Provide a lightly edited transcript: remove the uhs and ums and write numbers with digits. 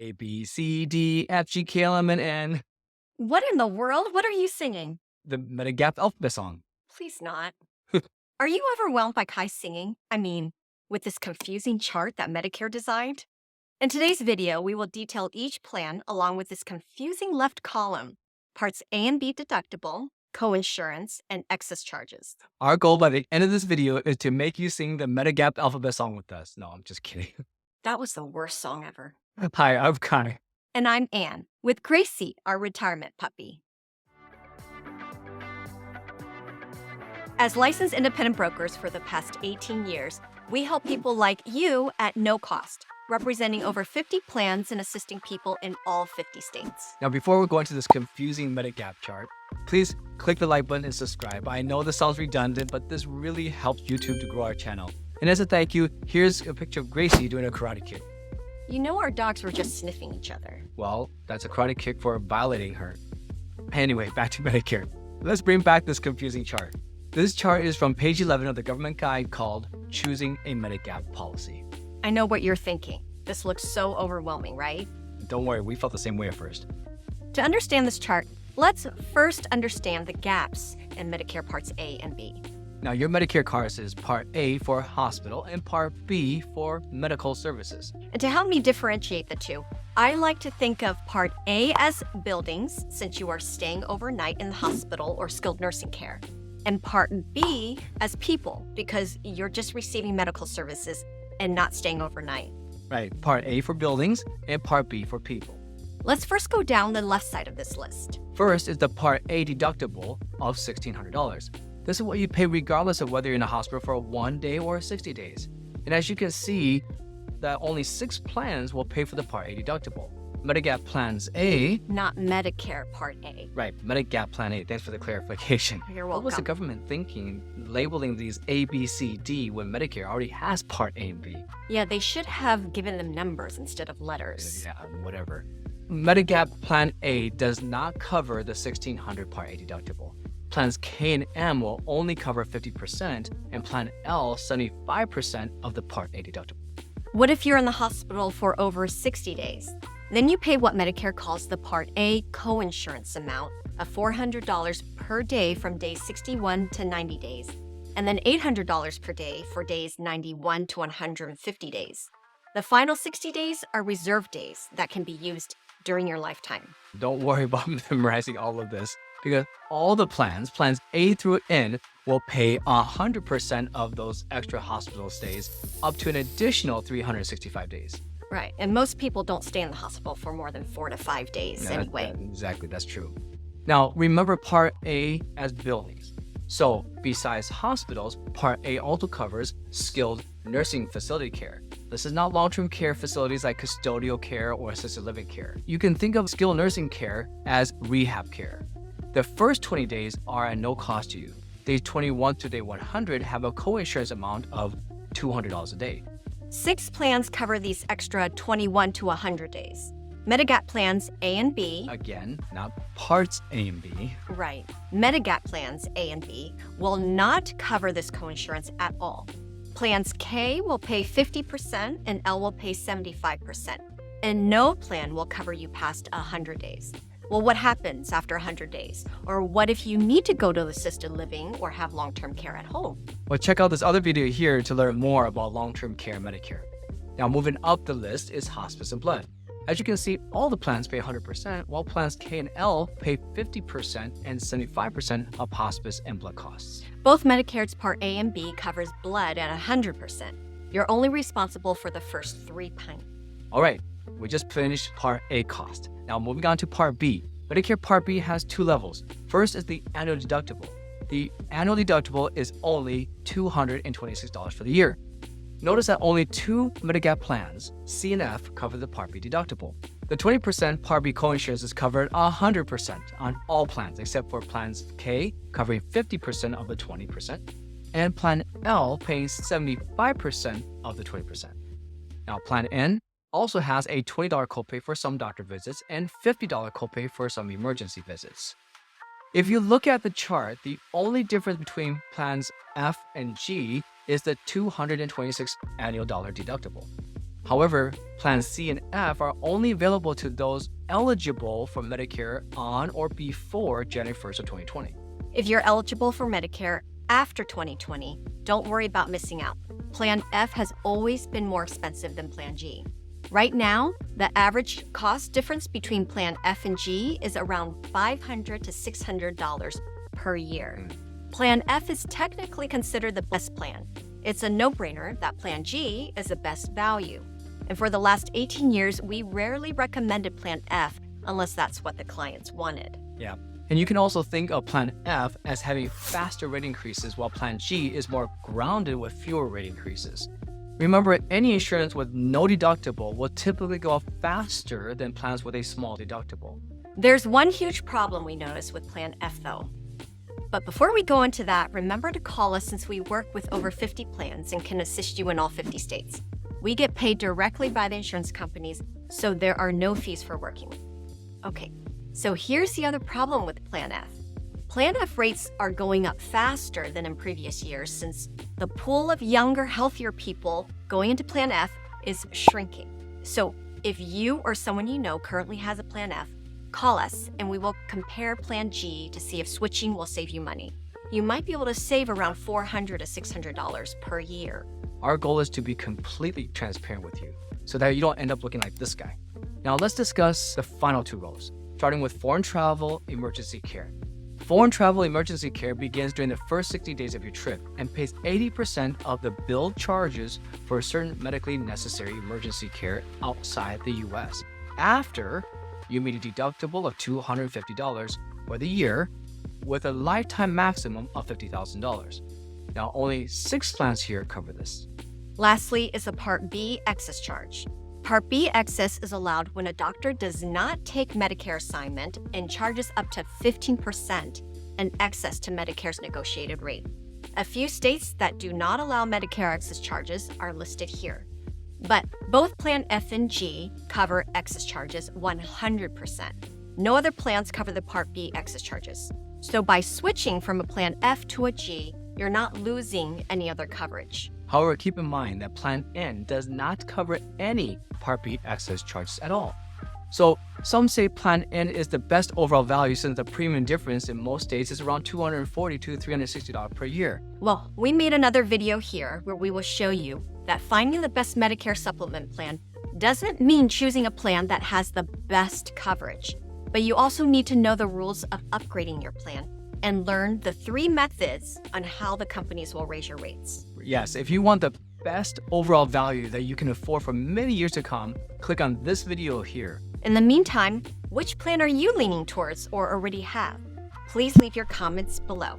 ABCDFGKLMN, What in the world? What are you singing? the Medigap alphabet song. Please not. Are you overwhelmed by Kai's singing? I mean, with this confusing chart that Medicare designed? In today's video, we will detail each plan along with this confusing left column, parts A and B deductible, coinsurance, and excess charges. Our goal by the end of this video is to make you sing the Medigap alphabet song with us. No, I'm just kidding. That was the worst song ever. Hi, I'm Kai. And I'm Anne, with Gracie, our retirement puppy. As licensed independent brokers for the past 18 years, we help people like you at no cost, representing over 50 plans and assisting people in all 50 states. Now, before we go into this confusing Medigap chart, please click the like button and subscribe. I know this sounds redundant, but this really helps YouTube to grow our channel. And as a thank you, here's a picture of Gracie doing a karate kick. You know our dogs were just sniffing each other. Well, that's a karate kick for violating her. Anyway, back to Medicare. Let's bring back this confusing chart. This chart is from page 11 of the government guide called Choosing a Medigap Policy. I know what you're thinking. This looks so overwhelming, right? Don't worry, we felt the same way at first. To understand this chart, let's first understand the gaps in Medicare Parts A and B. Now, your Medicare card says Part A for hospital and Part B for medical services. And to help me differentiate the two, I like to think of Part A as buildings, since you are staying overnight in the hospital or skilled nursing care, and Part B as people, because you're just receiving medical services and not staying overnight. Right, Part A for buildings and Part B for people. Let's first go down the left side of this list. First is the Part A deductible of $1,600. This is what you pay regardless of whether you're in a hospital for 1 day or 60 days. And as you can see, that only 6 plans will pay for the Part A deductible. Medigap Plans A, Not Medicare Part A. right, Medigap Plan A, thanks for the clarification. You're What was the welcome. government thinking, labeling these A, B, C, D when Medicare already has Part A and B? Yeah, they should have given them numbers instead of letters. Yeah, whatever. Medigap Plan A does not cover the $1,600 Part A deductible. Plans K and M will only cover 50%, and Plan L 75% of the Part A deductible. What if you're in the hospital for over 60 days? Then you pay what Medicare calls the Part A coinsurance amount of $400 per day from days 61 to 90 days, and then $800 per day for days 91 to 150 days. The final 60 days are reserve days that can be used during your lifetime. Don't worry about memorizing all of this, because all the plans A through N, will pay 100% of those extra hospital stays up to an additional 365 days. Right, and most people don't stay in the hospital for more than 4 to 5 days anyway. Exactly, that's true. Now, remember Part A as buildings. So, besides hospitals, Part A also covers skilled nursing facility care. This is not long-term care facilities like custodial care or assisted living care. You can think of skilled nursing care as rehab care. The first 20 days are at no cost to you. Days 21 to day 100 have a coinsurance amount of $200 a day. 6 plans cover these extra 21 to 100 days. Medigap Plans A and B, Again, not Parts A and B. right, Medigap Plans A and B will not cover this coinsurance at all. Plans K will pay 50% and L will pay 75%. And no plan will cover you past 100 days. Well, what happens after 100 days? Or what if you need to go to assisted living or have long-term care at home? Well, check out this other video here to learn more about long-term care Medicare. Now, moving up the list is hospice and blood. As you can see, all the plans pay 100%, while plans K and L pay 50% and 75% of hospice and blood costs. Both Medicare's Part A and B covers blood at 100%. You're only responsible for the first 3 pints. All right, we just finished Part A cost. Now, moving on to Part B. Medicare Part B has 2 levels. First is the annual deductible. The annual deductible is only $226 for the year. Notice that only 2 Medigap plans, C and F, cover the Part B deductible. The 20% Part B coinsurance is covered 100% on all plans, except for plans K, covering 50% of the 20%, and Plan L paying 75% of the 20%. Now, Plan N also has a $20 copay for some doctor visits and $50 copay for some emergency visits. If you look at the chart, the only difference between plans F and G is the $226 annual deductible. However, Plans C and F are only available to those eligible for Medicare on or before January 1st of 2020. If you're eligible for Medicare after 2020, don't worry about missing out. Plan F has always been more expensive than Plan G. Right now, the average cost difference between Plan F and G is around $500 to $600 per year. Plan F is technically considered the best plan. It's a no-brainer that Plan G is the best value. And for the last 18 years, we rarely recommended Plan F unless that's what the clients wanted. Yeah. And you can also think of Plan F as having faster rate increases, while Plan G is more grounded with fewer rate increases. Remember, any insurance with no deductible will typically go up faster than plans with a small deductible. There's one huge problem we notice with Plan F though. But before we go into that, remember to call us since we work with over 50 plans and can assist you in all 50 states. We get paid directly by the insurance companies, so there are no fees for working. Okay, so here's the other problem with Plan F. Plan F rates are going up faster than in previous years since the pool of younger, healthier people going into Plan F is shrinking. So if you or someone you know currently has a Plan F, call us and we will compare Plan G to see if switching will save you money. You might be able to save around $400 to $600 per year. Our goal is to be completely transparent with you so that you don't end up looking like this guy. Now let's discuss the final two roles, starting with foreign travel emergency care. Foreign travel emergency care begins during the first 60 days of your trip and pays 80% of the billed charges for certain medically necessary emergency care outside the US. After, you meet a deductible of $250 for the year with a lifetime maximum of $50,000. Now, only 6 plans here cover this. Lastly is a Part B excess charge. Part B excess is allowed when a doctor does not take Medicare assignment and charges up to 15% in excess to Medicare's negotiated rate. A few states that do not allow Medicare excess charges are listed here. But both Plan F and G cover excess charges 100%. No other plans cover the Part B excess charges. So by switching from a Plan F to a G, you're not losing any other coverage. However, keep in mind that Plan N does not cover any Part B excess charges at all. So some say Plan N is the best overall value since the premium difference in most states is around $240 to $360 per year. Well, we made another video here where we will show you that finding the best Medicare supplement plan doesn't mean choosing a plan that has the best coverage, but you also need to know the rules of upgrading your plan and learn the 3 methods on how the companies will raise your rates. Yes, if you want the best overall value that you can afford for many years to come, click on this video here. In the meantime, which plan are you leaning towards or already have? Please leave your comments below.